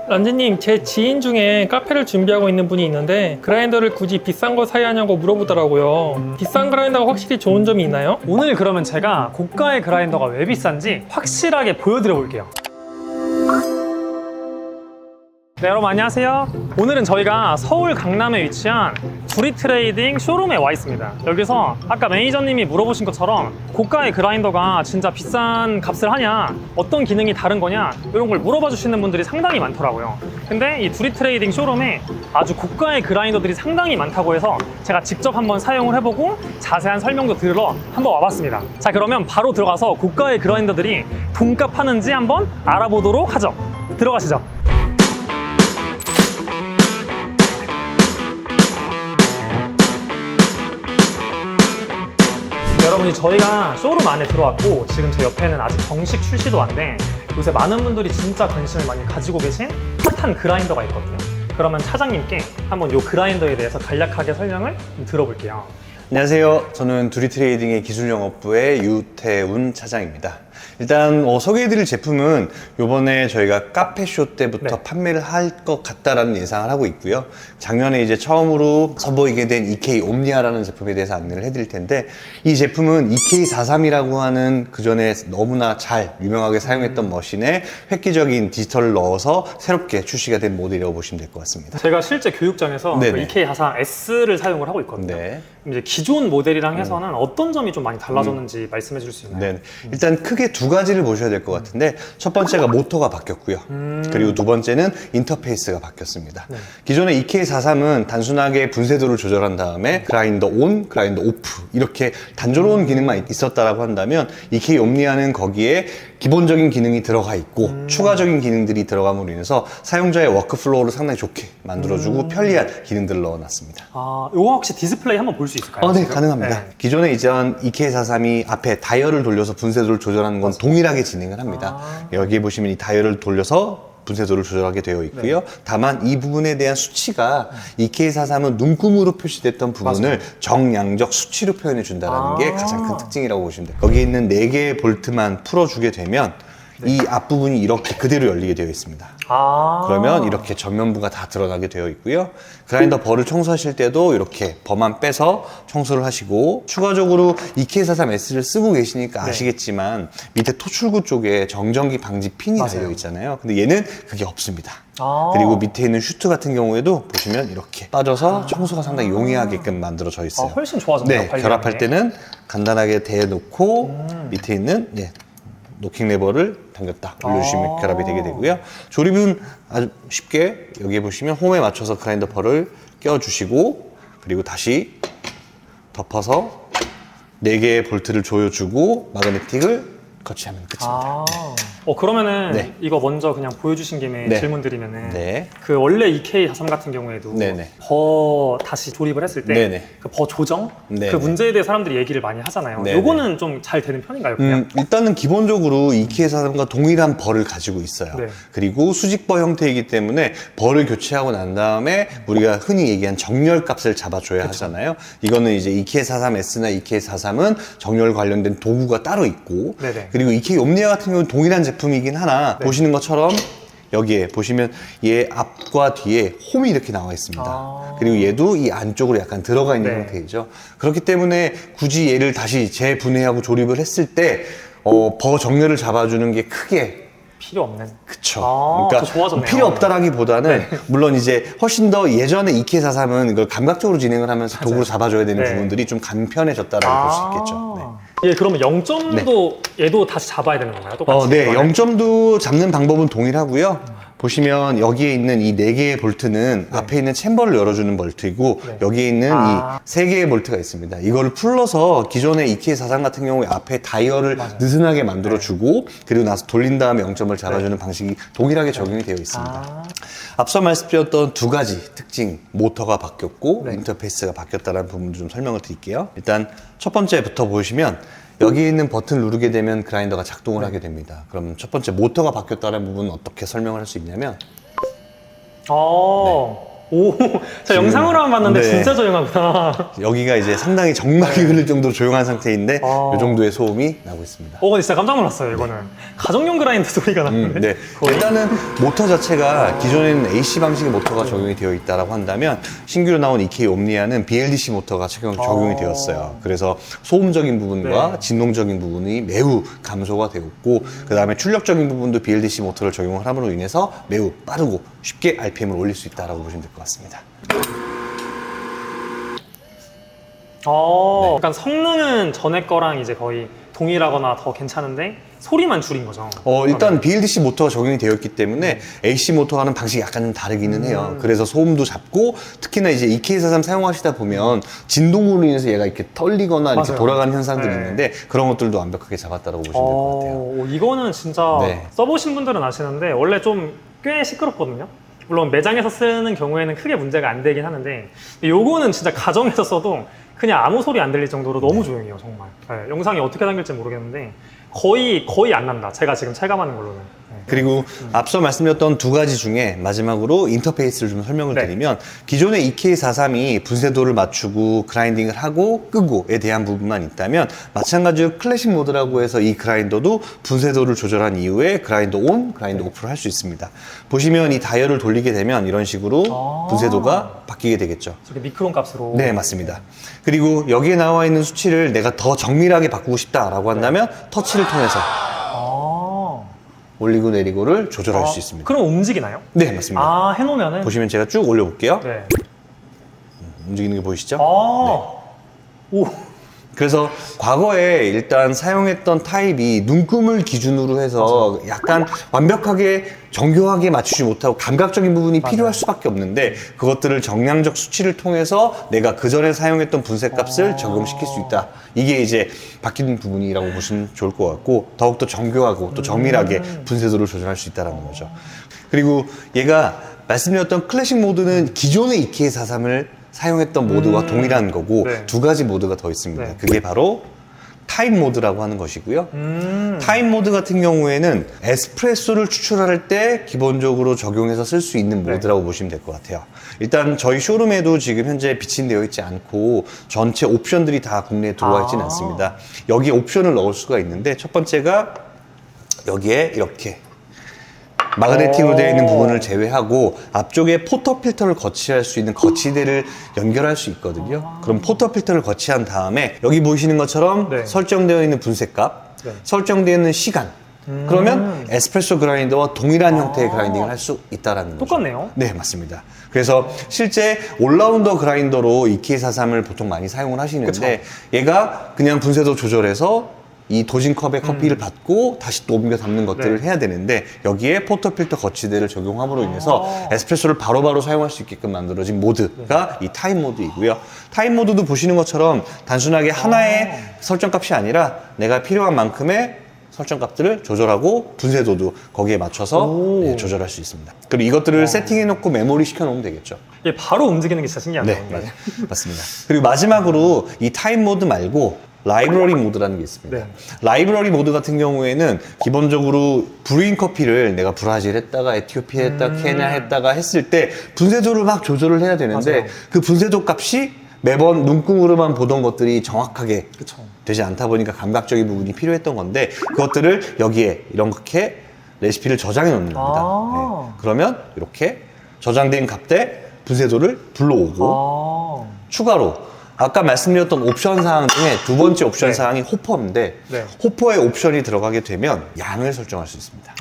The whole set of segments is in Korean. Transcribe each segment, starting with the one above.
란지님, 제 지인 중에 카페를 준비하고 있는 분이 있는데 그라인더를 굳이 비싼 거 사야 하냐고 물어보더라고요. 비싼 그라인더가 확실히 좋은 점이 있나요? 오늘 그러면 제가 고가의 그라인더가 왜 비싼지 확실하게 보여드려 볼게요. 네, 여러분 안녕하세요. 오늘은 저희가 서울 강남에 위치한 두리트레이딩 쇼룸에 와 있습니다. 여기서 아까 매니저님이 물어보신 것처럼 고가의 그라인더가 진짜 비싼 값을 하냐, 어떤 기능이 다른 거냐, 이런 걸 물어봐 주시는 분들이 상당히 많더라고요. 근데 이 두리트레이딩 쇼룸에 아주 고가의 그라인더들이 상당히 많다고 해서 제가 직접 한번 사용을 해보고 자세한 설명도 들으러 한번 와봤습니다. 자, 그러면 바로 들어가서 고가의 그라인더들이 돈값 하는지 한번 알아보도록 하죠. 들어가시죠. 여러분이 저희가 쇼룸 안에 들어왔고 지금 제 옆에는 아직 정식 출시도 안 돼 요새 많은 분들이 진짜 관심을 많이 가지고 계신 핫한 그라인더가 있거든요. 그러면 차장님께 한번 이 그라인더에 대해서 간략하게 설명을 좀 들어볼게요. 안녕하세요. 저는 두리트레이딩의 기술영업부의 유태운 차장입니다. 일단 소개해드릴 제품은 이번에 저희가 카페쇼 때부터 판매를 할 것 같다라는 예상을 하고 있고요. 작년에 이제 처음으로 선보이게 된 EK 옴니아라는 제품에 대해서 안내를 해드릴 텐데, 이 제품은 EK43이라고 하는 그전에 너무나 잘 유명하게 사용했던 머신에 획기적인 디지털을 넣어서 새롭게 출시가 된 모델이라고 보시면 될 것 같습니다. 제가 실제 교육장에서 그 EK43S를 사용을 하고 있거든요. 이제 기존 모델이랑 해서는 어떤 점이 좀 많이 달라졌는지 말씀해 줄 수 있나요? 일단 크게 두 가지를 보셔야 될 것 같은데, 첫 번째가 모터가 바뀌었고요. 그리고 두 번째는 인터페이스가 바뀌었습니다. 기존의 EK43은 단순하게 분쇄도를 조절한 다음에 그라인더 온, 그라인더 오프 이렇게 단조로운 기능만 있었다라고 한다면, EK 옴니아는 거기에 기본적인 기능이 들어가 있고 추가적인 기능들이 들어감으로 인해서 사용자의 워크플로우를 상당히 좋게 만들어주고 편리한 기능들을 넣어놨습니다. 아, 이거 혹시 디스플레이 한번 볼 수 있을까요? 네, 가능합니다. 기존에 이전 EK43이 앞에 다이얼을 돌려서 분쇄도를 조절하는 건 동일하게 진행을 합니다. 여기에 보시면 이 다이얼을 돌려서 분쇄도를 조절하게 되어 있고요. 다만 이 부분에 대한 수치가 EK43은 눈금으로 표시됐던 부분을 정량적 수치로 표현해 준다는 게 가장 큰 특징이라고 보시면 돼요. 거기에 있는 4개의 볼트만 풀어주게 되면 이 앞부분이 이렇게 그대로 열리게 되어 있습니다. 그러면 이렇게 전면부가 다 드러나게 되어 있고요. 그라인더 벌을 청소하실 때도 이렇게 벌만 빼서 청소를 하시고, 추가적으로 EK43S를 쓰고 계시니까 아시겠지만 밑에 토출구 쪽에 정전기 방지 핀이 달려 있잖아요. 근데 얘는 그게 없습니다. 그리고 밑에 있는 슈트 같은 경우에도 보시면 이렇게 빠져서 청소가 상당히 용이하게끔 만들어져 있어요. 훨씬 좋아졌네요. 결합할 때는 간단하게 대놓고 밑에 있는 노킹 레버를 당겼다 올려주시면 결합이 되게 되고요. 조립은 아주 쉽게 여기에 보시면 홈에 맞춰서 그라인더 벌을 껴주시고, 그리고 다시 덮어서 4개의 볼트를 조여주고 마그네틱을 거치하면 끝입니다. 그러면은 이거 먼저 그냥 보여주신 김에 질문 드리면은 그 원래 EK43 같은 경우에도 버 다시 조립을 했을 때 그 버 조정? 그 문제에 대해 사람들이 얘기를 많이 하잖아요. 요거는 좀 잘 되는 편인가요? 일단은 기본적으로 EK43과 동일한 벌을 가지고 있어요. 그리고 수직버 형태이기 때문에 벌을 교체하고 난 다음에 우리가 흔히 얘기한 정렬 값을 잡아줘야 하잖아요. 이거는 이제 EK43S나 EK43은 정렬 관련된 도구가 따로 있고, 그리고 EK 옴니아 같은 경우는 동일한 제품이긴 하나 보시는 것처럼 여기에 보시면 얘 앞과 뒤에 홈이 이렇게 나와 있습니다. 그리고 얘도 이 안쪽으로 약간 들어가 있는 형태이죠. 그렇기 때문에 굳이 얘를 다시 재분해하고 조립을 했을 때 버 정렬을 잡아주는 게 크게 필요 없는. 그쵸. 그러니까 필요 없다라기보다는 물론 이제 훨씬 더 예전에 EK43은 이걸 감각적으로 진행을 하면서 도구로 잡아줘야 되는 부분들이 좀 간편해졌다라고 볼 수 있겠죠. 그러면 0점도 얘도 다시 잡아야 되는 건가요? 똑같이? 0점도 잡는 방법은 동일하고요. 보시면 여기에 있는 이 4개의 볼트는 앞에 있는 챔버를 열어주는 볼트이고, 여기에 있는 이 3개의 볼트가 있습니다. 이거를 풀러서 기존의 EK43 같은 경우에 앞에 다이얼을 느슨하게 만들어주고, 그리고 나서 돌린 다음에 0점을 잡아주는 방식이 동일하게 적용이 되어 있습니다. 앞서 말씀드렸던 두 가지 특징, 모터가 바뀌었고 인터페이스가 바뀌었다는 부분을 좀 설명을 드릴게요. 일단 첫 번째부터 보시면 여기에 있는 버튼을 누르게 되면 그라인더가 작동을 하게 됩니다. 그럼 첫 번째 모터가 바뀌었다는 부분은 어떻게 설명을 할 수 있냐면 오, 저 영상으로만 봤는데 네. 진짜 조용하구나. 여기가 이제 상당히 정막이 흐를 정도로 조용한 상태인데 아. 이 정도의 소음이 나고 있습니다. 근데 진짜 깜짝 놀랐어요, 이거는. 가정용 그라인더 소리가 나는데. 네. 일단은 모터 자체가 기존에는 AC 방식의 모터가 적용이 되어 있다라고 한다면 신규로 나온 EK 옴니아는 BLDC 모터가 적용이 되었어요. 그래서 소음적인 부분과 네. 진동적인 부분이 매우 감소가 되었고 그 다음에 출력적인 부분도 BLDC 모터를 적용을 함으로 인해서 매우 빠르고 쉽게 RPM을 올릴 수 있다라고 보시면 될 것 같습니다. 약간 성능은 전에 거랑 이제 거의 동일하거나 더 괜찮은데 소리만 줄인 거죠. 일단 BLDC 모터가 적용이 되어 있기 때문에 AC 모터와는 방식이 약간 좀 다르기는 해요. 그래서 소음도 잡고 특히나 이제 EK43 사용하시다 보면 진동으로 인해서 얘가 이렇게 털리거나 이렇게 맞아요. 돌아가는 현상들이 네. 있는데 그런 것들도 완벽하게 잡았다고 보시면 될 것 같아요. 이거는 진짜 네. 써보신 분들은 아시는데 원래 좀 꽤 시끄럽거든요. 물론 매장에서 쓰는 경우에는 크게 문제가 안 되긴 하는데 요거는 진짜 가정에서 써도 그냥 아무 소리 안 들릴 정도로 너무 조용해요, 정말. 네, 영상이 어떻게 담길지 모르겠는데 거의 안 난다. 제가 지금 체감하는 걸로는. 네. 그리고 앞서 말씀드렸던 두 가지 중에 마지막으로 인터페이스를 좀 설명을 네. 드리면 기존의 EK43이 분쇄도를 맞추고 그라인딩을 하고 끄고에 대한 부분만 있다면 마찬가지로 클래식 모드라고 해서 이 그라인더도 분쇄도를 조절한 이후에 그라인더 온, 그라인더 오프를 할 수 있습니다. 보시면 이 다이얼을 돌리게 되면 이런 식으로 분쇄도가 바뀌게 되겠죠. 저렇게 미크론 값으로. 네, 맞습니다. 그리고 여기에 나와 있는 수치를 내가 더 정밀하게 바꾸고 싶다라고 한다면 터치를 통해서 올리고 내리고를 조절할 수 있습니다. 그럼 움직이나요? 네, 맞습니다. 해놓으면은. 보시면 제가 쭉 올려볼게요. 네. 움직이는 게 보이시죠? 오. 그래서 과거에 일단 사용했던 타입이 눈금을 기준으로 해서 약간 완벽하게 정교하게 맞추지 못하고 감각적인 부분이 필요할 수밖에 없는데 그것들을 정량적 수치를 통해서 내가 그 전에 사용했던 분쇄 값을 적용시킬 수 있다. 이게 이제 바뀐 부분이라고 보시면 좋을 것 같고 더욱더 정교하고 또 정밀하게 분쇄도를 조절할 수 있다는 거죠. 그리고 얘가 말씀드렸던 클래식 모드는 기존의 EK43을 사용했던 모드와 동일한 거고 네. 두 가지 모드가 더 있습니다. 네. 그게 바로 타임 모드라고 하는 것이고요. 타임 모드 같은 경우에는 에스프레소를 추출할 때 기본적으로 적용해서 쓸 수 있는 모드라고 보시면 될 것 같아요. 일단 저희 쇼룸에도 지금 현재 비치되어 있지 않고 전체 옵션들이 다 국내에 들어와 있지는 않습니다. 여기 옵션을 넣을 수가 있는데 첫 번째가 여기에 이렇게 마그네틱으로 되어 있는 부분을 제외하고 앞쪽에 포터 필터를 거치할 수 있는 거치대를 연결할 수 있거든요. 그럼 포터 필터를 거치한 다음에 여기 보이시는 것처럼 네. 설정되어 있는 분쇄값, 네. 설정되어 있는 시간 그러면 에스프레소 그라인더와 동일한 형태의 그라인딩을 할 수 있다는 거죠. 똑같네요. 네, 맞습니다. 그래서 실제 올라운더 그라인더로 EK43을 보통 많이 사용을 하시는데 얘가 그냥 분쇄도 조절해서 이 도진 컵에 커피를 받고 다시 또 옮겨 담는 것들을 네. 해야 되는데 여기에 포터필터 거치대를 적용함으로 인해서 에스프레소를 바로바로 사용할 수 있게끔 만들어진 모드가 이 타임 모드이고요. 타임 모드도 보시는 것처럼 단순하게 하나의 설정값이 아니라 내가 필요한 만큼의 설정값들을 조절하고 분쇄도도 거기에 맞춰서 네, 조절할 수 있습니다. 그리고 이것들을 세팅해 놓고 메모리 시켜 놓으면 되겠죠. 이게 바로 움직이는 게 진짜 신기하네요. 네, 맞습니다. 그리고 마지막으로 이 타임 모드 말고 라이브러리 모드라는 게 있습니다. 네. 라이브러리 모드 같은 경우에는 기본적으로 브루잉 커피를 내가 브라질 했다가 에티오피아 했다가 케냐 했다가 했을 때 분쇄도를 막 조절을 해야 되는데 맞아요. 그 분쇄도 값이 매번 눈금으로만 보던 것들이 정확하게 그쵸. 되지 않다 보니까 감각적인 부분이 필요했던 건데 그것들을 여기에 이렇게 레시피를 저장해 놓는 겁니다. 네. 그러면 이렇게 저장된 값대 분쇄도를 불러오고 추가로 아까 말씀드렸던 옵션 사항 중에 두 번째 옵션 네. 사항이 호퍼인데 네. 호퍼의 옵션이 들어가게 되면 양을 설정할 수 있습니다.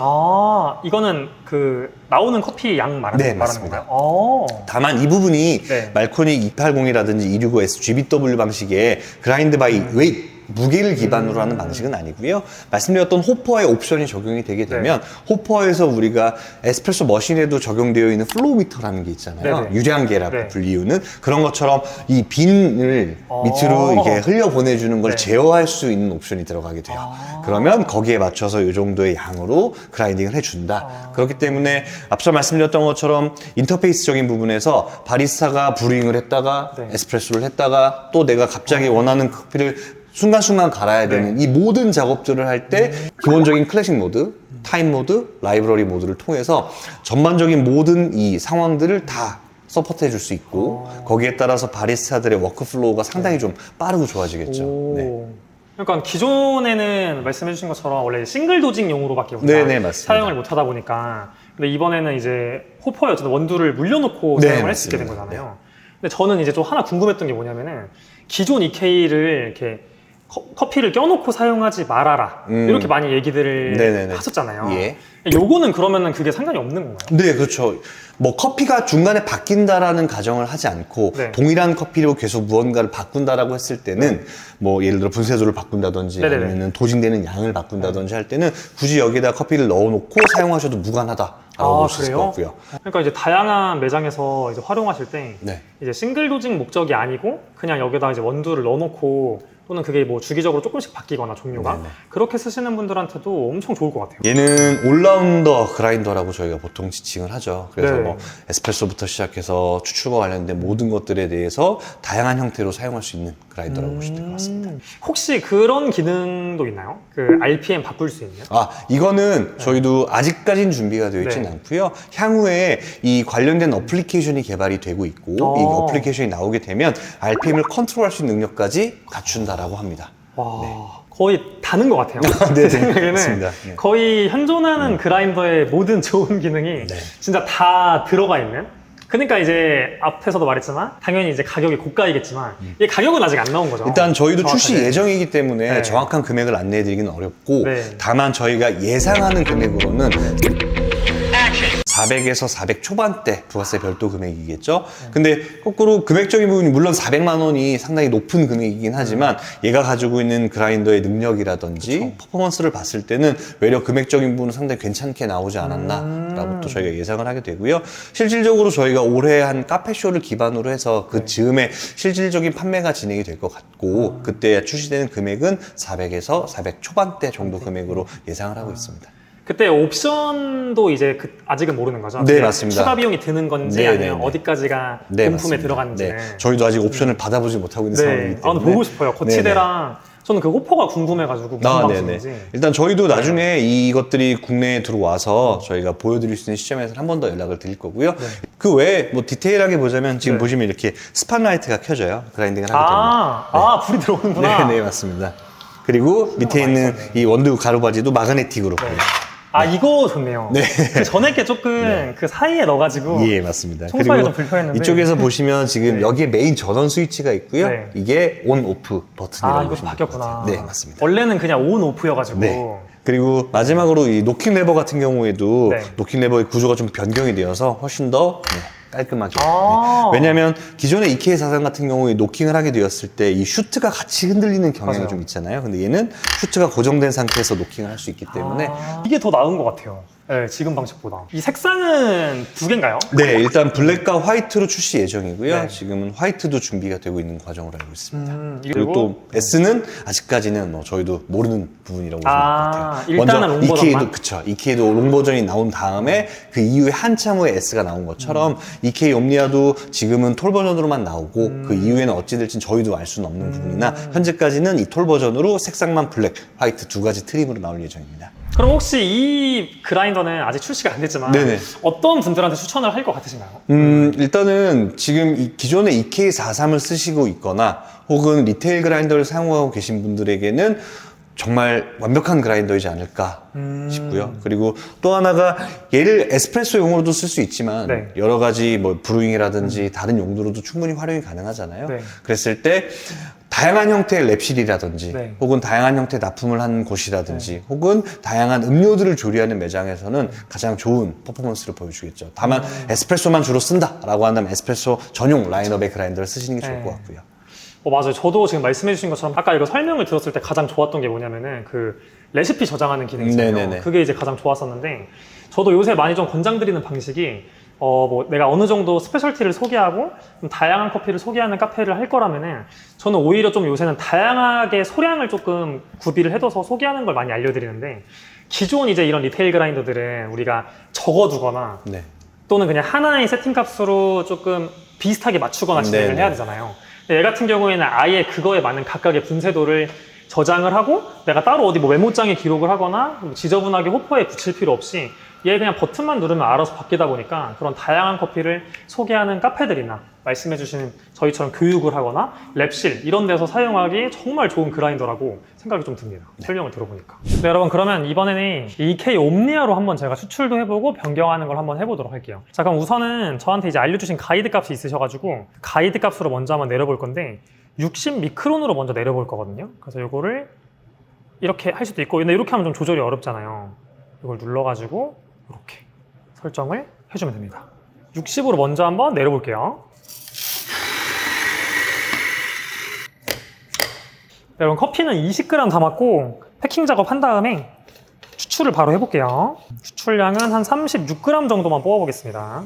이거는 그 나오는 커피 양 말하는, 네, 말하는 맞습니다. 건가요? 다만 이 부분이 네. 말코닉 280이라든지 265S GBW 방식의 그라인드 바이 웨이트 무게를 기반으로 하는 방식은 아니고요. 말씀드렸던 호퍼의 옵션이 적용이 되게 되면 호퍼에서 우리가 에스프레소 머신에도 적용되어 있는 플로우미터라는 게 있잖아요. 네네. 유량계라고 네. 불리우는 그런 것처럼 이 빈을 밑으로 이렇게 흘려 보내주는 걸 네. 제어할 수 있는 옵션이 들어가게 돼요. 그러면 거기에 맞춰서 이 정도의 양으로 그라인딩을 해준다. 그렇기 때문에 앞서 말씀드렸던 것처럼 인터페이스적인 부분에서 바리스타가 브루잉을 했다가 네. 에스프레소를 했다가 또 내가 갑자기 원하는 커피를 순간순간 갈아야 되는 이 모든 작업들을 할 때 기본적인 클래식 모드, 타임 모드, 라이브러리 모드를 통해서 전반적인 모든 이 상황들을 다 서포트해 줄 수 있고 거기에 따라서 바리스타들의 워크플로우가 상당히 좀 빠르고 좋아지겠죠. 네. 그러니까 기존에는 말씀해 주신 것처럼 원래 싱글 도징용으로밖에 우리가 네네, 맞습니다. 사용을 못 하다 보니까 근데 이번에는 이제 호퍼에 어쨌든 원두를 물려놓고 네, 사용을 할 수 있게 된 맞습니다. 거잖아요. 근데 저는 이제 좀 하나 궁금했던 게 뭐냐면은 기존 EK를 이렇게 커피를 껴놓고 사용하지 말아라 이렇게 많이 얘기들을 네네네. 하셨잖아요. 예. 요거는 그러면은 그게 상관이 없는 건가요? 네, 그렇죠. 뭐 커피가 중간에 바뀐다라는 가정을 하지 않고 네. 동일한 커피로 계속 무언가를 바꾼다라고 했을 때는 뭐 예를 들어 분쇄도를 바꾼다든지 네네네. 아니면 도징되는 양을 바꾼다든지 할 때는 굳이 여기다 커피를 넣어놓고 사용하셔도 무관하다라고 볼 수 있을 것 같고요. 그러니까 이제 다양한 매장에서 이제 활용하실 때 네. 이제 싱글 도징 목적이 아니고 그냥 여기다 이제 원두를 넣어놓고 또는 그게 뭐 주기적으로 조금씩 바뀌거나 종류가 네네. 그렇게 쓰시는 분들한테도 엄청 좋을 것 같아요. 얘는 올라운더 그라인더라고 저희가 보통 지칭을 하죠. 그래서 네. 뭐 에스프레소부터 시작해서 추출과 관련된 모든 것들에 대해서 다양한 형태로 사용할 수 있는 그라인더라고 보시면 될 것 같습니다. 혹시 그런 기능도 있나요? 그 RPM 바꿀 수 있는? 아, 이거는 저희도 아직까지는 준비가 되어 있지는 네. 않고요. 향후에 이 관련된 어플리케이션이 개발이 되고 있고 이 어플리케이션이 나오게 되면 RPM을 컨트롤할 수 있는 능력까지 갖춘다라고 합니다. 와, 거의 다는 것 같아요. 네, 제 생각에는 맞습니다. 네. 거의 현존하는 그라인더의 모든 좋은 기능이 네. 진짜 다 들어가 있는. 그러니까 이제 앞에서도 말했지만 당연히 이제 가격이 고가이겠지만 이 가격은 아직 안 나온 거죠. 일단 저희도 출시 정확하게. 예정이기 때문에 네. 정확한 금액을 안내해드리기는 어렵고 네. 다만 저희가 예상하는 금액으로는 400에서 400 초반대 부가세 별도 금액이겠죠. 근데 거꾸로 금액적인 부분이 물론 400만 원이 상당히 높은 금액이긴 하지만 얘가 가지고 있는 그라인더의 능력이라든지 퍼포먼스를 봤을 때는 외려 금액적인 부분은 상당히 괜찮게 나오지 않았나라고 또 저희가 예상을 하게 되고요. 실질적으로 저희가 올해 한 카페쇼를 기반으로 해서 그 즈음에 실질적인 판매가 진행이 될 것 같고 그때 출시되는 금액은 400에서 400 초반대 정도 금액으로 예상을 하고 있습니다. 그때 옵션도 이제 아직은 모르는 거죠? 네, 그게 맞습니다. 추가 비용이 드는 건지 네, 아니면 네, 네. 어디까지가 네, 본품에 맞습니다. 들어가는지는. 네. 저희도 아직 옵션을 받아보지 못하고 있는 상황이기 아, 때문에. 근데 보고 싶어요. 거치대랑 저는 그 호퍼가 궁금해가지고 무슨 네네. 방식인지. 일단 저희도 나중에 이것들이 국내에 들어와서 저희가 보여드릴 수 있는 시점에서 한 번 더 연락을 드릴 거고요. 그 외에 뭐 디테일하게 보자면 지금 네. 보시면 이렇게 스팟라이트가 켜져요. 그라인딩을 하게 되면. 불이 들어오는구나. 네, 맞습니다. 그리고 밑에 있는 이 원두 가루바지도 마그네틱으로. 이거 좋네요. 네. 그 전에 게 조금 그 사이에 넣어가지고. 예, 맞습니다. 청소하기가 좀 불편했는데. 이쪽에서 보시면 지금 네. 여기에 메인 전원 스위치가 있고요. 네. 이게 온, 오프 버튼이라고 이거 보시면 될것 바뀌었구나. 같아요. 네, 맞습니다. 원래는 그냥 온 오프여가지고. 네. 그리고 마지막으로 이 노킹 레버 같은 경우에도 네. 노킹 레버의 구조가 좀 변경이 되어서 훨씬 더 깔끔하죠. 아. 네. 왜냐하면 기존의 EK43 같은 경우에 노킹을 하게 되었을 때 이 슈트가 같이 흔들리는 경향이 맞아요. 좀 있잖아요. 근데 얘는 슈트가 고정된 상태에서 노킹을 할 수 있기 때문에 이게 더 나은 것 같아요. 네, 지금 방식보다. 이 색상은 두 개인가요? 네, 일단 블랙과 화이트로 출시 예정이고요. 네. 지금은 화이트도 준비가 되고 있는 과정으로 알고 있습니다. 그리고 그리고 또 S는 아직까지는 뭐 저희도 모르는 부분이라고 보시면 될 것 같아요. 일단은 롱 버전만? 그쵸. EK도 롱 버전이 나온 다음에 그 이후에 한참 후에 S가 나온 것처럼 EK 옴니아도 지금은 톨 버전으로만 나오고 그 이후에는 어찌 될진 저희도 알 수는 없는 부분이나 현재까지는 이 톨 버전으로 색상만 블랙, 화이트 두 가지 트림으로 나올 예정입니다. 그럼 혹시 이 그라인더는 아직 출시가 안 됐지만 네네. 어떤 분들한테 추천을 할 것 같으신가요? 일단은 지금 이 기존의 EK43을 쓰시고 있거나 혹은 리테일 그라인더를 사용하고 계신 분들에게는 정말 완벽한 그라인더이지 않을까 싶고요. 그리고 또 하나가 얘를 에스프레소용으로도 쓸 수 있지만 네. 여러 가지 뭐 브루잉이라든지 다른 용도로도 충분히 활용이 가능하잖아요. 네. 그랬을 때 다양한 형태의 랩실이라든지 네. 혹은 다양한 형태의 납품을 하는 곳이라든지 혹은 다양한 음료들을 조리하는 매장에서는 가장 좋은 퍼포먼스를 보여주겠죠. 다만 에스프레소만 주로 쓴다라고 한다면 에스프레소 전용 라인업의 그라인더를 쓰시는 게 좋을 네. 것 같고요. 맞아요. 저도 지금 말씀해 주신 것처럼 아까 이거 설명을 들었을 때 가장 좋았던 게 뭐냐면은 그 레시피 저장하는 기능이잖아요. 네네네. 그게 이제 가장 좋았었는데 저도 요새 많이 좀 권장드리는 방식이 뭐 내가 어느 정도 스페셜티를 소개하고 좀 다양한 커피를 소개하는 카페를 할 거라면은 저는 오히려 좀 요새는 다양하게 소량을 조금 구비를 해둬서 소개하는 걸 많이 알려드리는데 기존 이제 이런 리테일 그라인더들은 우리가 적어두거나 네. 또는 그냥 하나의 세팅 값으로 조금 비슷하게 맞추거나 진행을 네네. 해야 되잖아요. 근데 얘 같은 경우에는 아예 그거에 맞는 각각의 분쇄도를 저장을 하고 내가 따로 어디 뭐 메모장에 기록을 하거나 지저분하게 호퍼에 붙일 필요 없이 얘 그냥 버튼만 누르면 알아서 바뀌다 보니까 그런 다양한 커피를 소개하는 카페들이나 말씀해주신 저희처럼 교육을 하거나 랩실 이런 데서 사용하기 정말 좋은 그라인더라고 생각이 좀 듭니다. 설명을 들어보니까. 네, 여러분 그러면 이번에는 EK 옴니아로 한번 제가 추출도 해보고 변경하는 걸 한번 해보도록 할게요. 자, 그럼 우선은 저한테 이제 알려주신 가이드 값이 있으셔가지고 가이드 값으로 먼저 한번 내려볼 건데 60 미크론으로 먼저 내려볼 거거든요. 그래서 이거를 이렇게 할 수도 있고 근데 이렇게 하면 좀 조절이 어렵잖아요. 이걸 눌러가지고 이렇게 설정을 해주면 됩니다. 60으로 먼저 한번 내려볼게요. 네, 여러분 커피는 20g 담았고 패킹 작업한 다음에 추출을 바로 해볼게요. 추출량은 한 36g 정도만 뽑아보겠습니다.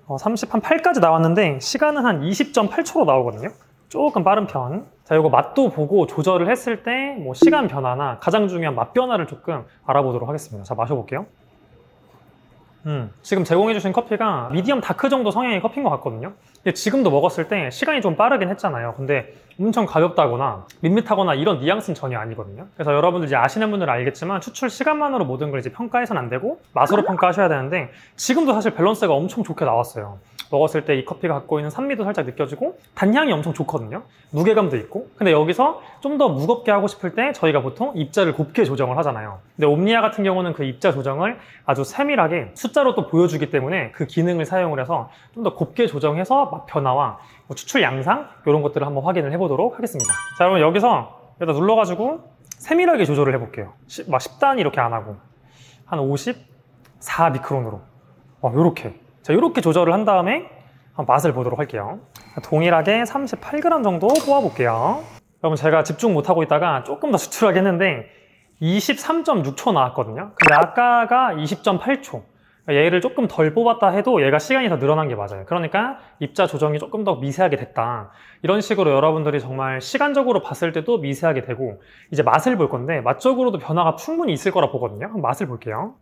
38까지 나왔는데 시간은 한 20.8초로 나오거든요. 조금 빠른 편. 자, 이거 맛도 보고 조절을 했을 때 뭐 시간 변화나 가장 중요한 맛 변화를 조금 알아보도록 하겠습니다. 자, 마셔볼게요. 지금 제공해주신 커피가 미디엄 다크 정도 성향의 커피인 것 같거든요. 근데 지금도 먹었을 때 시간이 좀 빠르긴 했잖아요. 근데 엄청 가볍다거나 밋밋하거나 이런 뉘앙스는 전혀 아니거든요. 그래서 여러분들 이제 아시는 분들은 알겠지만 추출 시간만으로 모든 걸 이제 평가해서는 안 되고 맛으로 평가하셔야 되는데 지금도 사실 밸런스가 엄청 좋게 나왔어요. 먹었을 때 이 커피가 갖고 있는 산미도 살짝 느껴지고 단향이 엄청 좋거든요. 무게감도 있고. 근데 여기서 좀 더 무겁게 하고 싶을 때 저희가 보통 입자를 곱게 조정을 하잖아요. 근데 옴니아 같은 경우는 그 입자 조정을 아주 세밀하게 숫자로 또 보여주기 때문에 그 기능을 사용을 해서 좀 더 곱게 조정해서 맛 변화와 뭐 추출 양상 이런 것들을 한번 확인을 해보도록 하겠습니다. 자, 여러분 여기서 여기다 눌러가지고 세밀하게 조절을 해볼게요. 막 10단 이렇게 안 하고 한 54 미크론으로 요렇게. 자, 이렇게 조절을 한 다음에 한번 맛을 보도록 할게요. 동일하게 38g 정도 뽑아볼게요. 여러분 제가 집중 못하고 있다가 조금 더 수출하게 했는데 23.6초 나왔거든요. 근데 아까가 20.8초. 얘를 조금 덜 뽑았다 해도 얘가 시간이 더 늘어난 게 맞아요. 그러니까 입자 조정이 조금 더 미세하게 됐다. 이런 식으로 여러분들이 정말 시간적으로 봤을 때도 미세하게 되고 이제 맛을 볼 건데 맛적으로도 변화가 충분히 있을 거라 보거든요. 한번 맛을 볼게요.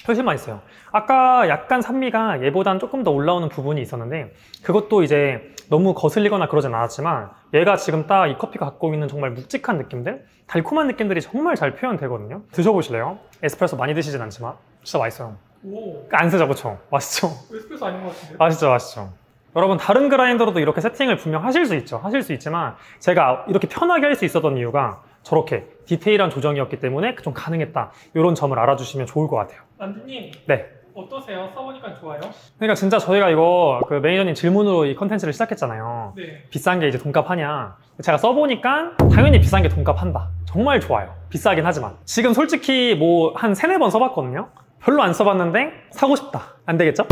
훨씬 맛있어요. 아까 약간 산미가 얘보단 조금 더 올라오는 부분이 있었는데 그것도 이제 너무 거슬리거나 그러진 않았지만 얘가 지금 딱 이 커피가 갖고 있는 정말 묵직한 느낌들, 달콤한 느낌들이 정말 잘 표현되거든요. 드셔보실래요? 에스프레소 많이 드시진 않지만 진짜 맛있어요. 오, 안 쓰죠, 그쵸? 맛있죠? 에스프레소 아닌 것 같은데? 맛있죠, 맛있죠. 여러분 다른 그라인더로도 이렇게 세팅을 분명 하실 수 있죠. 하실 수 있지만 제가 이렇게 편하게 할 수 있었던 이유가 저렇게 디테일한 조정이었기 때문에 좀 가능했다. 이런 점을 알아주시면 좋을 것 같아요. 란디님, 네. 어떠세요? 써보니까 좋아요? 그러니까 진짜 저희가 이거 그 매니저님 질문으로 이 컨텐츠를 시작했잖아요. 네. 비싼 게 이제 돈값하냐. 제가 써보니까 당연히 비싼 게 돈값한다. 정말 좋아요. 비싸긴 하지만. 지금 솔직히 뭐 한 3-4번 써봤거든요. 별로 안 써봤는데 사고 싶다. 안 되겠죠?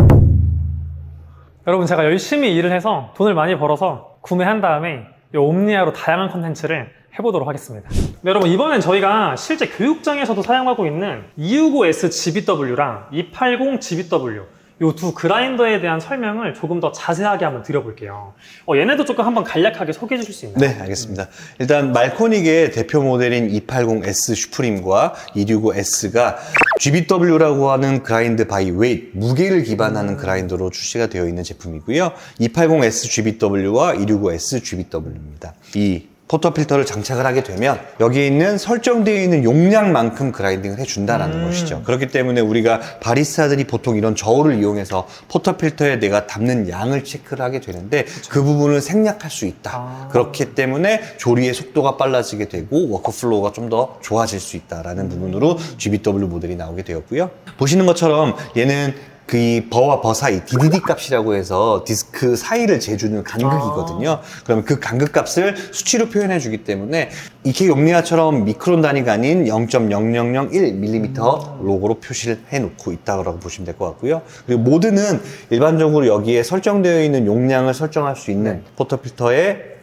여러분 제가 열심히 일을 해서 돈을 많이 벌어서 구매한 다음에 이 옴니아로 다양한 컨텐츠를 해보도록 하겠습니다. 네, 여러분 이번엔 저희가 실제 교육장에서도 사용하고 있는 265S GBW랑 280 GBW 이 두 그라인더에 대한 설명을 조금 더 자세하게 한번 드려볼게요. 얘네도 조금 한번 간략하게 소개해 주실 수 있나요? 네, 알겠습니다. 일단 말코닉의 대표 모델인 280S 슈프림과 265S가 GBW라고 하는 그라인드 바이 웨이트, 무게를 기반하는 그라인더로 출시가 되어 있는 제품이고요. 280S GBW와 265S GBW입니다. 이 포터필터를 장착을 하게 되면 여기에 있는 설정되어 있는 용량만큼 그라인딩을 해준다는 것이죠. 그렇기 때문에 우리가 바리스타들이 보통 이런 저울을 이용해서 포터필터에 내가 담는 양을 체크를 하게 되는데 그 부분을 생략할 수 있다. 그렇기 때문에 조리의 속도가 빨라지게 되고 워크플로우가 좀 더 좋아질 수 있다라는 부분으로 GBW 모델이 나오게 되었고요. 보시는 것처럼 얘는 그 이 버와 버 사이 DDD 값이라고 해서 디스크 사이를 재주는 간극이거든요. 그러면 그 간극 값을 수치로 표현해 주기 때문에 EK 옴니아처럼 미크론 단위가 아닌 0.0001mm 로고로 표시를 해 놓고 있다고 보시면 될 것 같고요. 그리고 모드는 일반적으로 여기에 설정되어 있는 용량을 설정할 수 있는 포터필터에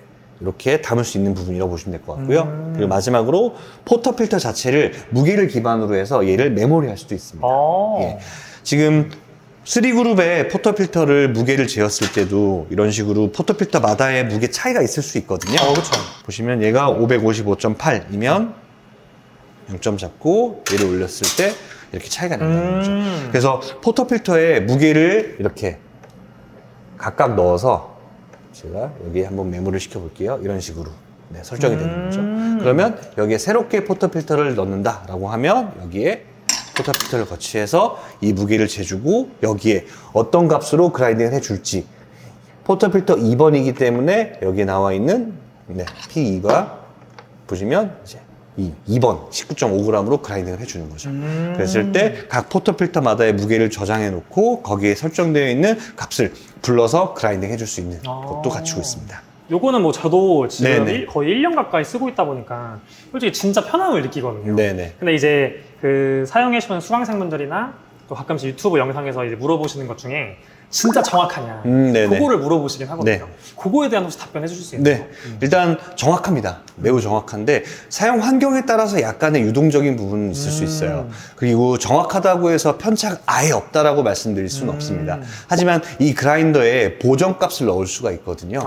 이렇게 담을 수 있는 부분이라고 보시면 될 것 같고요. 그리고 마지막으로 포터필터 자체를 무게를 기반으로 해서 얘를 메모리할 수도 있습니다. 예. 지금 3그룹의 포터필터를 무게를 재었을 때도 이런 식으로 포터필터마다의 무게 차이가 있을 수 있거든요. 그렇죠. 보시면 얘가 555.8이면 0점 잡고 얘를 올렸을 때 이렇게 차이가 난다는 거죠. 그래서 포터필터에 무게를 이렇게 각각 넣어서 제가 여기에 한번 메모를 시켜 볼게요. 이런 식으로 네, 설정이 되는 거죠. 그러면 여기에 새롭게 포터필터를 넣는다라고 하면 여기에 포터필터를 거치해서 이 무게를 재주고 여기에 어떤 값으로 그라인딩을 해줄지 포터필터 2번이기 때문에 여기에 나와 있는 P2가 보시면 이제 2번 19.5g으로 그라인딩을 해주는 거죠. 그랬을 때 각 포터필터마다의 무게를 저장해 놓고 거기에 설정되어 있는 값을 불러서 그라인딩 해줄 수 있는 것도 갖추고 있습니다. 요거는 뭐 저도 지금 네네. 거의 1년 가까이 쓰고 있다 보니까 솔직히 진짜 편함을 느끼거든요. 네네. 근데 이제 그 사용해보는 수강생분들이나 또 가끔씩 유튜브 영상에서 이제 물어보시는 것 중에 진짜 정확하냐 네네. 그거를 물어보시긴 하거든요. 네. 그거에 대한 혹시 답변해 주실 수 있나요? 네, 일단 정확합니다. 매우 정확한데 사용 환경에 따라서 약간의 유동적인 부분은 있을 수 있어요. 그리고 정확하다고 해서 편차가 아예 없다라고 말씀드릴 수는 없습니다. 하지만 이 그라인더에 보정값을 넣을 수가 있거든요.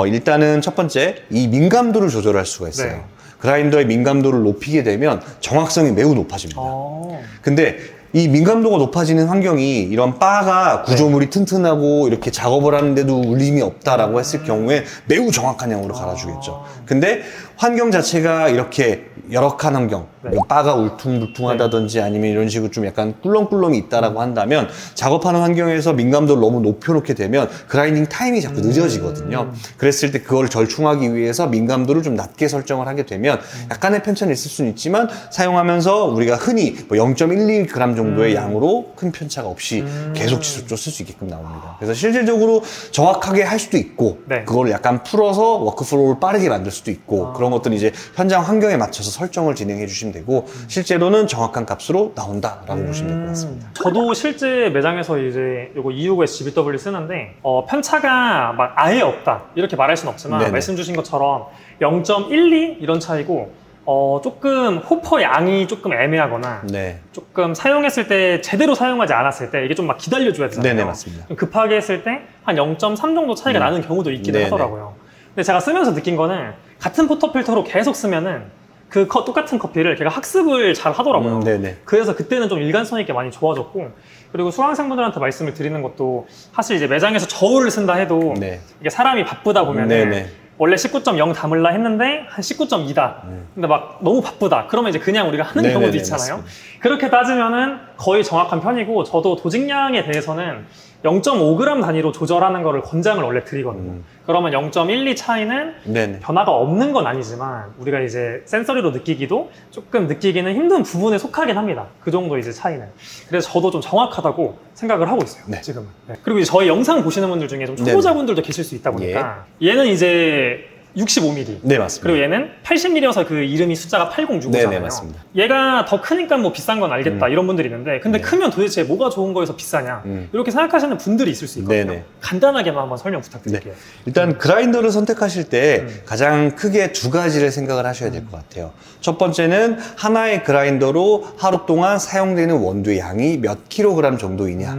일단은 첫 번째, 이 민감도를 조절할 수가 있어요. 네. 그라인더의 민감도를 높이게 되면 정확성이 매우 높아집니다. 근데 이 민감도가 높아지는 환경이 이런 바가 구조물이 튼튼하고 이렇게 작업을 하는데도 울림이 없다라고 했을 경우에 매우 정확한 양으로 갈아주겠죠. 근데 환경 자체가 이렇게 열악한 환경, 바가 울퉁불퉁하다든지 아니면 이런 식으로 좀 약간 꿀렁꿀렁이 있다라고 한다면 작업하는 환경에서 민감도를 너무 높여놓게 되면 그라인딩 타임이 자꾸 늦어지거든요. 그랬을 때 그걸 절충하기 위해서 민감도를 좀 낮게 설정을 하게 되면 약간의 편차는 있을 수는 있지만 사용하면서 우리가 흔히 뭐 0.12g 정도의 양으로 큰 편차가 없이 계속 지속적으로 쓸 수 있게끔 나옵니다. 그래서 실질적으로 정확하게 할 수도 있고 그걸 약간 풀어서 워크플로우를 빠르게 만들 수도 있고 그런 것들은 이제 현장 환경에 맞춰서 설정을 진행해 주시면 되고 실제로는 정확한 값으로 나온다라고 보시면 될 것 같습니다. 저도 실제 매장에서 이제 요거 EUS GBW 쓰는데 편차가 막 아예 없다 이렇게 말할 수는 없지만 네네. 말씀 주신 것처럼 0.12 이런 차이고 조금 호퍼 양이 조금 애매하거나 네. 조금 사용했을 때 제대로 사용하지 않았을 때 이게 좀 막 기다려줘야 되잖아요. 네네, 맞습니다. 좀 급하게 했을 때 한 0.3 정도 차이가 나는 경우도 있기는 네네. 하더라고요. 근데 제가 쓰면서 느낀 거는 같은 포터필터로 계속 쓰면은 그 똑같은 커피를 걔가 학습을 잘 하더라고요. 네네. 그래서 그때는 좀 일관성 있게 많이 좋아졌고 그리고 수강생분들한테 말씀을 드리는 것도 사실 이제 매장에서 저울을 쓴다 해도 네. 이게 사람이 바쁘다 보면은 네네. 원래 19.0 담을라 했는데 한 19.2다. 근데 막 너무 바쁘다. 그러면 이제 그냥 우리가 하는 네네네, 경우도 있잖아요. 맞습니다. 그렇게 따지면은 거의 정확한 편이고 저도 도직량에 대해서는 0.5g 단위로 조절하는 거를 권장을 원래 드리거든요. 그러면 0.12 차이는 네네. 변화가 없는 건 아니지만 우리가 이제 센서리로 느끼기도 조금 느끼기는 힘든 부분에 속하긴 합니다. 그 정도 이제 차이는. 그래서 저도 좀 정확하다고 생각을 하고 있어요. 네. 지금은. 네. 그리고 이제 저희 영상 보시는 분들 중에 좀 초보자분들도 계실 수 있다 보니까 얘는 이제 65mm. 네, 맞습니다. 그리고 얘는 80mm여서 그 이름이 숫자가 806이잖아요. 네네, 맞습니다. 얘가 더 크니까 뭐 비싼 건 알겠다 이런 분들이 있는데 근데 크면 도대체 뭐가 좋은 거에서 비싸냐 이렇게 생각하시는 분들이 있을 수 있거든요. 네네. 간단하게만 한번 설명 부탁드릴게요. 일단 그라인더를 선택하실 때 가장 크게 두 가지를 생각을 하셔야 될 것 같아요. 첫 번째는 하나의 그라인더로 하루 동안 사용되는 원두의 양이 몇 킬로그램 정도이냐.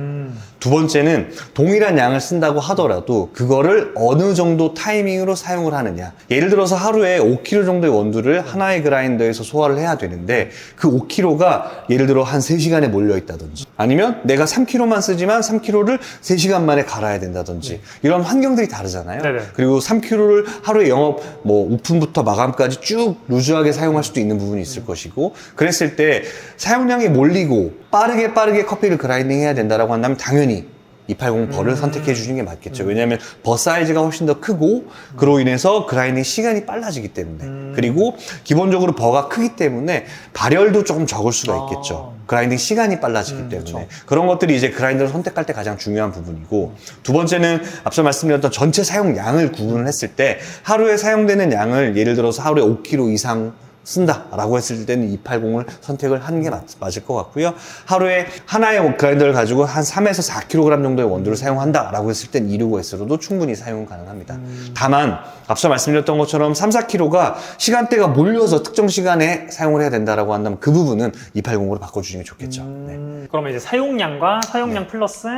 두 번째는 동일한 양을 쓴다고 하더라도 그거를 어느 정도 타이밍으로 사용을 하느냐. 예를 들어서 하루에 5kg 정도의 원두를 하나의 그라인더에서 소화를 해야 되는데 그 5kg가 예를 들어 한 3시간에 몰려 있다든지 아니면 내가 3kg만 쓰지만 3kg를 3시간 만에 갈아야 된다든지 이런 환경들이 다르잖아요. 네네. 그리고 3kg를 하루에 영업 뭐 오픈부터 마감까지 쭉 루즈하게 사용할 수도 있는 부분이 있을 것이고 그랬을 때 사용량이 몰리고 빠르게 커피를 그라인딩 해야 된다라고 한다면 당연히 280 버를 선택해 주시는 게 맞겠죠. 왜냐하면 버 사이즈가 훨씬 더 크고 그로 인해서 그라인딩 시간이 빨라지기 때문에 그리고 기본적으로 버가 크기 때문에 발열도 조금 적을 수가 있겠죠. 그라인딩 시간이 빨라지기 때문에 그쵸. 그런 것들이 이제 그라인더를 선택할 때 가장 중요한 부분이고 두 번째는 앞서 말씀드렸던 전체 사용량을 구분을 했을 때 하루에 사용되는 양을 예를 들어서 하루에 5kg 이상 쓴다라고 했을 때는 280을 선택을 하는 게 맞을 것 같고요. 하루에 하나의 그라인더를 가지고 한 3에서 4kg 정도의 원두를 사용한다라고 했을 때는 265S로도 충분히 사용 가능합니다. 다만 앞서 말씀드렸던 것처럼 3, 4kg가 시간대가 몰려서 특정 시간에 사용을 해야 된다라고 한다면 그 부분은 280으로 바꿔주시는 게 좋겠죠. 네. 그러면 이제 사용량과 사용량 플러스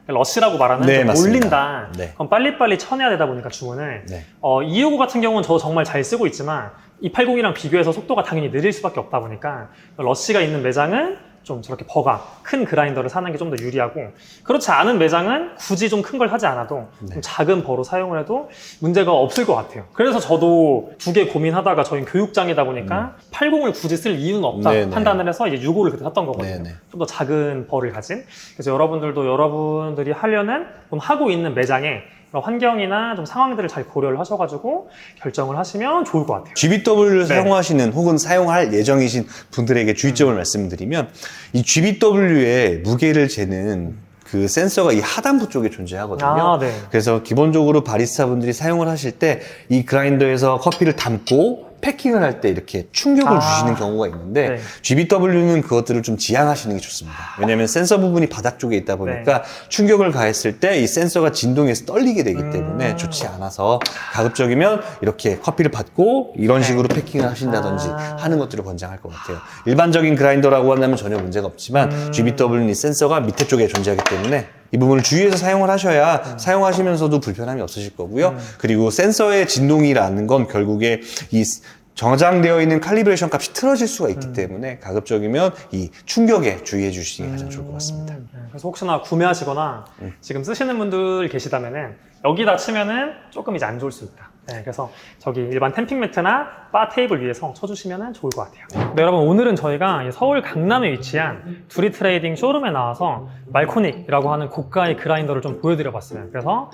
러시라고 말하는 네, 좀 맞습니다. 올린다. 네. 그럼 빨리빨리 쳐내야 되다 보니까 주문을 네. 259 같은 경우는 저 정말 잘 쓰고 있지만 280이랑 비교해서 속도가 당연히 느릴 수밖에 없다 보니까 러시가 있는 매장은 좀 저렇게 버가 큰 그라인더를 사는 게 좀 더 유리하고, 그렇지 않은 매장은 굳이 좀 큰 걸 하지 않아도 좀 작은 버로 사용을 해도 문제가 없을 것 같아요. 그래서 저도 두 개 고민하다가 저희 교육장이다 보니까 80을 굳이 쓸 이유는 없다 네네. 판단을 해서 이제 65를 그때 샀던 거거든요. 네네. 좀 더 작은 벌을 가진. 그래서 여러분들이 하려는 좀 하고 있는 매장에 그런 환경이나 좀 상황들을 잘 고려를 하셔가지고 결정을 하시면 좋을 것 같아요. GBW를 네. 사용하시는 혹은 사용할 예정이신 분들에게 주의점을 말씀드리면 이 GBW의 무게를 재는 그 센서가 이 하단부 쪽에 존재하거든요. 아, 네. 그래서 기본적으로 바리스타 분들이 사용을 하실 때 이 그라인더에서 커피를 담고 패킹을 할 때 이렇게 충격을 주시는 경우가 있는데 네. GBW는 그것들을 좀 지양하시는 게 좋습니다. 왜냐하면 센서 부분이 바닥 쪽에 있다 보니까 충격을 가했을 때 이 센서가 진동해서 떨리게 되기 때문에 좋지 않아서 가급적이면 이렇게 커피를 받고 이런 식으로 패킹을 하신다든지 하는 것들을 권장할 것 같아요. 일반적인 그라인더라고 한다면 전혀 문제가 없지만 GBW는 이 센서가 밑에 쪽에 존재하기 때문에 이 부분을 주의해서 사용을 하셔야 사용하시면서도 불편함이 없으실 거고요. 그리고 센서의 진동이라는 건 결국에 이 저장되어 있는 칼리브레이션 값이 틀어질 수가 있기 때문에 가급적이면 이 충격에 주의해 주시는 게 가장 좋을 것 같습니다. 그래서 혹시나 구매하시거나 지금 쓰시는 분들 계시다면은 여기다 치면은 조금 이제 안 좋을 수 있다. 네, 그래서 저기 일반 템핑 매트나 바 테이블 위에서 쳐주시면 좋을 것 같아요. 네, 여러분 오늘은 저희가 이 서울 강남에 위치한 두리 트레이딩 쇼룸에 나와서 말코닉이라고 하는 고가의 그라인더를 좀 보여드려 봤어요. 그래서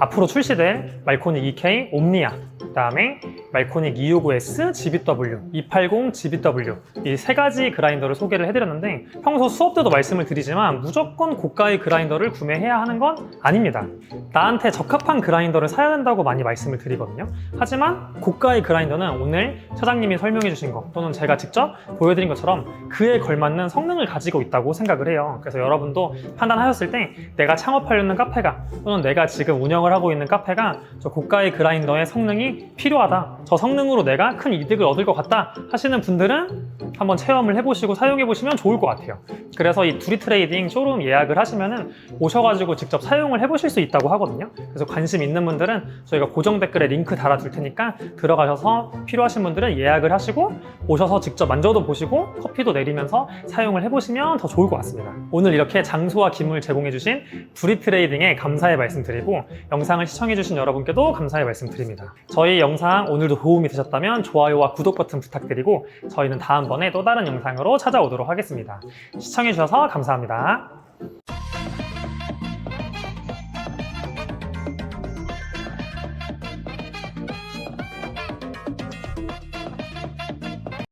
앞으로 출시될 말코닉 EK 옴니아, 그다음에 말코닉 259S GBW, 280 GBW 이 세 가지 그라인더를 소개를 해드렸는데 평소 수업 때도 말씀을 드리지만 무조건 고가의 그라인더를 구매해야 하는 건 아닙니다. 나한테 적합한 그라인더를 사야 된다고 많이 말씀을 드리거든요. 하지만 고가의 그라인더는 오늘 차장님이 설명해 주신 거 또는 제가 직접 보여드린 것처럼 그에 걸맞는 성능을 가지고 있다고 생각을 해요. 그래서 여러분도 판단하셨을 때 내가 창업하려는 카페가 또는 내가 지금 운영을 하고 있는 카페가 저 고가의 그라인더의 성능이 필요하다, 저 성능으로 내가 큰 이득을 얻을 것 같다 하시는 분들은 한번 체험을 해보시고 사용해 보시면 좋을 것 같아요. 그래서 이 두리 트레이딩 쇼룸 예약을 하시면은 오셔가지고 직접 사용을 해보실 수 있다고 하거든요. 그래서 관심 있는 분들은 저희가 고정 댓글에 링크 달아둘 테니까 들어가셔서 필요하신 분들은 예약을 하시고 오셔서 직접 만져도 보시고 커피도 내리면서 사용을 해보시면 더 좋을 것 같습니다. 오늘 이렇게 장소와 기물 제공해주신 두리 트레이딩에 감사의 말씀드리고 영상을 시청해주신 여러분께도 감사의 말씀드립니다. 저희 영상 오늘도 도움이 되셨다면 좋아요와 구독 버튼 부탁드리고 저희는 다음번에 또 다른 영상으로 찾아오도록 하겠습니다. 시청해주셔서 감사합니다.